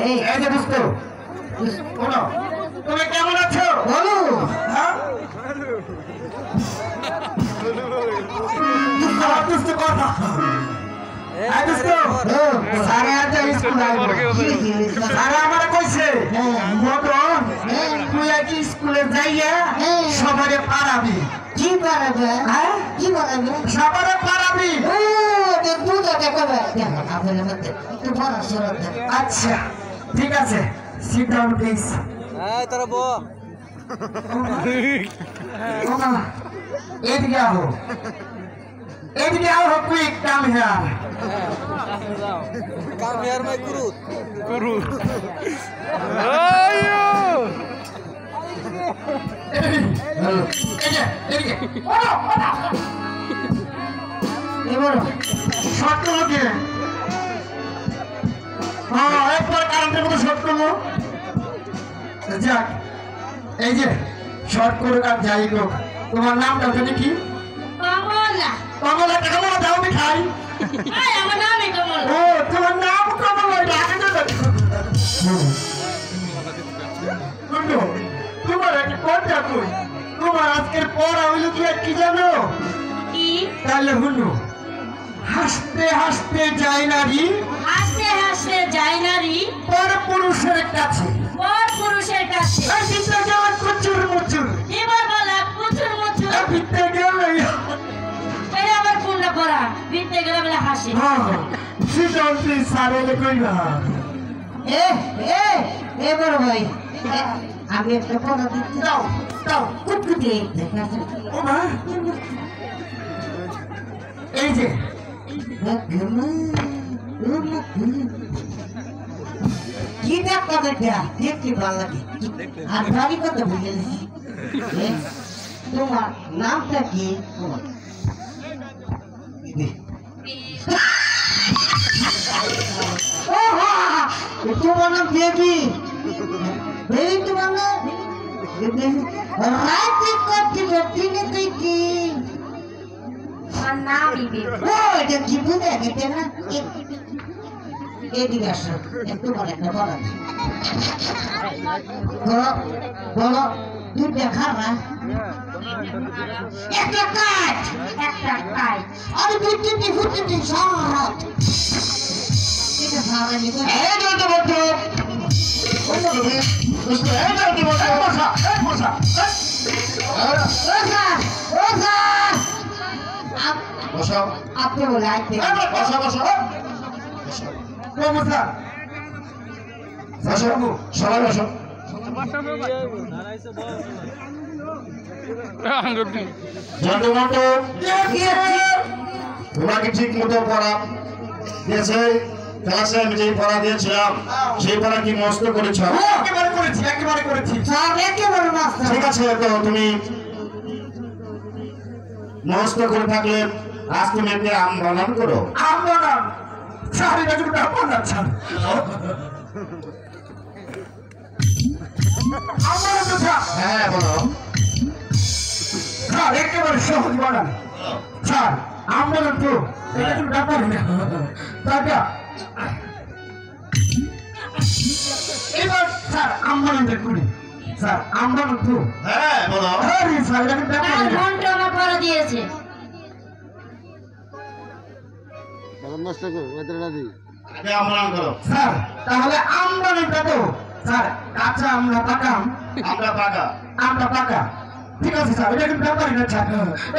এই যে দোস্ত শোনো, তুমি কেমন আছো বলো। হ্যাঁ দোস্ত কথা স্কুলে যাইয়া সবারে পারাবি। কি পারাবে? কি পারাবে? সবারে পারাবি। আচ্ছা ঠিক আছে, সিট ডাউন প্লিজ। এদিকে আহো, এদিকে আহো, quick come here. Come here my গুরু গুরু। শর্ট করলো কে? হ্যাঁ একবার কারেন্টের মতো শর্ট করলো। যাক এই যে শর্ট করুক আর যাই হোক, তোমার নামটা জানি কি? কমলা। কমলা কমলা দাও আমি খাই। আমার নামই কমলা। ও তোমার নাম কমলা, তোমার একটা কথা কই, তোমার আজকের পড়া হইল কি জানো? কি? তাহলে হলো হাসতে হাসতে যায় নারী, হাসতে হাসতে যায় নারী পর পুরুষের কাছে, পর পুরুষের কাছে। বিদ্যা গেল কুচুর মুচুর, এবার বলা কুচুর মুচুর। বিদ্যা গেল এটা আবার কোনটা পড়া? বিদ্যে গেলে বলে হাসি। শ্রীযন্ত্রী সারেলে কইবা। বড় ভাই, আমি একটা পড়া দিচ্ছি। দাও দাও কুটকুটি ও মা, এই যে কি দেখতে দেখতে ভালো লাগে। আর বাড়ি কথা বুঝে তোমার নামটা কি? তোমার নাম বেবি। বেবি তোমার নাম রাতে করতে দিনে তুই কি? আমার নামই বেবি। ও এটা কি বুঝে গেছে না? এদিকে আসো, তোমার একটা বলা বলো তুই দেখা না একটা কাজ, একটা কাজ। আমি বুঝতে ফুটতে সব এটা ভালো নিতে আপনি বলে আসতে সবাই বসো। তোমাকে ঠিক মতো পড়া দিয়েছে, ক্লাসে আমি যেই পড়া দিয়েছিলাম সেই পড়া কি মস্ত করেছ? একেবারে করেছি, একেবারে করেছি। ঠিক আছে, তো তুমি মস্ত করে থাকলে আজ তুমি একটা আম বানান করো। আম বানান? সারি না তুমি আম বানাচ্ছেন? হ্যাঁ বলো স্যার, একেবারে সহজ বানান স্যার। আম বানান তো এটা তুমি ব্যাপার না দাদা। এবার স্যার আম বানানটা করি স্যার। আম বানান তো? হ্যাঁ বলো। হ্যাঁ স্যার, এটা তুমি ব্যাপার না। মনটা আমার পড়া দিয়েছে। স্যার তাহলে আম বানানটা তো স্যার কাঁচা আমরা পাকা আম, আমরা পাকা, আমরা পাকা। ঠিক আছে স্যার, এটা কিন্তু ব্যাপারই না স্যার,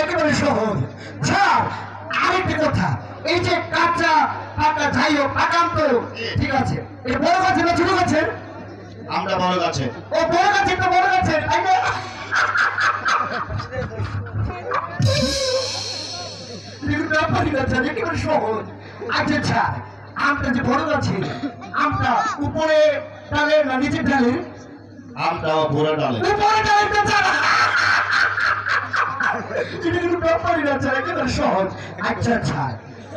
একেবারে সহজ স্যার। আরেকটা কথা, এই যে কাঁচা পাকা যাই হোক, পাকা আম তো ঠিক আছে, এটা বড় গাছের না ছোট গাছের? আমরা বড় গাছে। ও বড় গাছের তো বড় গাছের, তাই না? ব্যাপারই না স্যার, একেবারে সহজ। আচ্ছা আচ্ছা, আমটা যে বড় গাছে, আমটা উপরে ডালে না নিচে ডালে? আমটা উপরে ডালে। উপরে ডালে তো স্যার, এটা কিন্তু ব্যাপারই না স্যার, একেবারে সহজ। আচ্ছা আচ্ছা,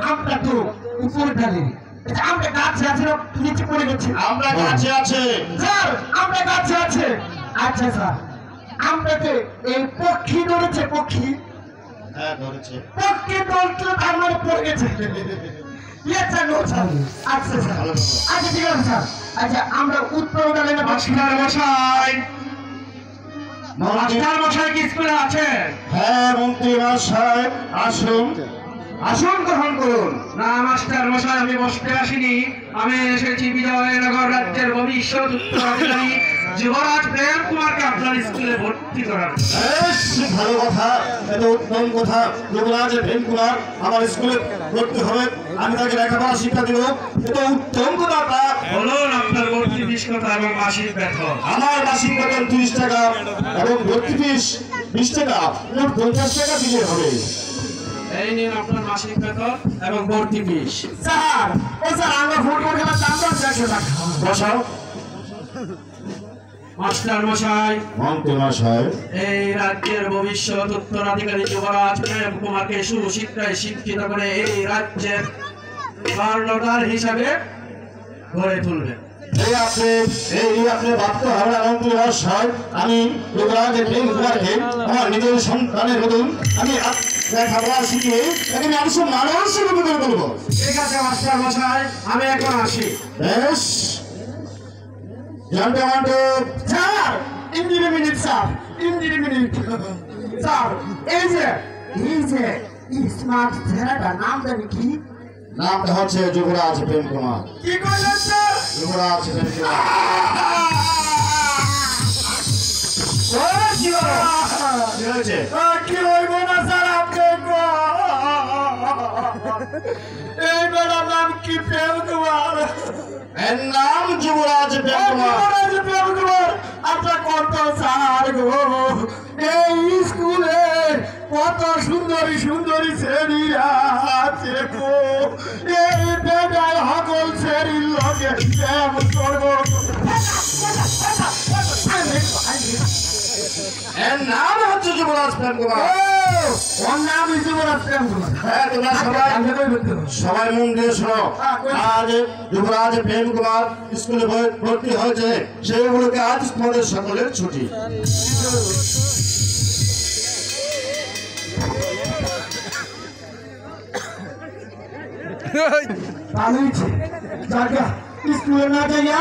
আমটা তো উপরে ডালে, আমটা গাছে আছে না নিচে পড়ে গেছে? আমরা গাছে আছে স্যার, আমরা গাছে আছে। আচ্ছা স্যার, আমটাতে এই পক্ষী ধরেছে, পক্ষী? হ্যাঁ ধরেছে। পক্ষী ধরছে তার মানে পড়ে গেছে। ইয়েস স্যার নো স্যার আচ্ছা স্যার আচ্ছা ঠিক আছে স্যার আচ্ছা আমরা উত্তরটা লেনে মাস্টার মশাই মাস্টার মশাই কি স্কুলে আছেন? হ্যাঁ মন্ত্রী মশাই আসুন আসন গ্রহণ করুন। না মাস্টার মশাই, আমি বসতে আসিনি, আমি এসেছি বিজয়নগর রাজ্যের ভবিষ্যৎ উত্তরাধিকারী যুবরাজ প্রেম কুমারকে আপনার স্কুলে ভর্তি করার। বেশ ভালো কথা, এটা উত্তম কথা। যুবরাজ প্রেম কুমার আমার স্কুলে ভর্তি হবে, আমি তাকে লেখাপড়া শিক্ষা দেব, এটা উত্তম কথা। বলুন আপনার ভর্তি ফিস কত এবং মাসিক বেতন? আমার মাসিক বেতন 30 টাকা এবং ভর্তি ফিস 20 টাকা, মোট 50 টাকা দিলে হবে। এই নিন আপনার মাসিক বেতন এবং ভর্তি ফিস। স্যার ও স্যার আমরা ফুটবল খেলার দাম 100 টাকা। বসাও মাস্টার মশাই, মন্ত্রী মশাই এই রাজ্যের ভবিষ্যৎ উত্তরাধিকারী যুবরাজ প্রেম কুমারকে সুশিক্ষায় শিক্ষিত করে এই রাজ্যের গভর্নর হিসাবে গড়ে তুলবেন। এই আপনি ভাবতে হবে না মন্ত্রী মশাই, আমি যুবরাজ প্রেম কুমারকে আমার নিজের সন্তানের মতন আমি লেখাপড়া শিখিয়ে তাকে মানুষের মানুষ রূপে করে তুলব। ঠিক আছে মাস্টার মশাই, আমি এখন আসি। বেশ জানতে স্যার ইঞ্জিনি মিনিট স্যার ইঞ্জিনি মিনিট স্যার এই যে স্মার্ট ছেলেটার নাম জানি কি? নামটা হচ্ছে যুবরাজ প্রেম কুমার। কি কইলেন স্যার? যুবরাজ প্রেম কুমার। কি হয়েছে? কি হইব না স্যার, আপনি এই বেড়ার নাম কি? প্রেম কুমার। এর নাম যুবরাজ প্রেম কুমার। যুবরাজ প্রেম কুমার আপনার কত স্যার গো, এই স্কুলে কত সুন্দরী সুন্দরী ছেলেরা আছে গো, এই বেড়ার সকল ছেলের লগে প্রেম করব। এর নাম হচ্ছে যুবরাজ প্রেম কুমার। ওর নাম যুবরাজ প্রেম কুমার। হ্যাঁ তোমরা সবাই মন দিয়ে শোনো। আজ যুবরাজ প্রেম কুমার স্কুলে ভর্তি হয়েছে, সেইগুলোকে আজ তোমাদের সকলের ছুটি। স্কুলে না যাইয়া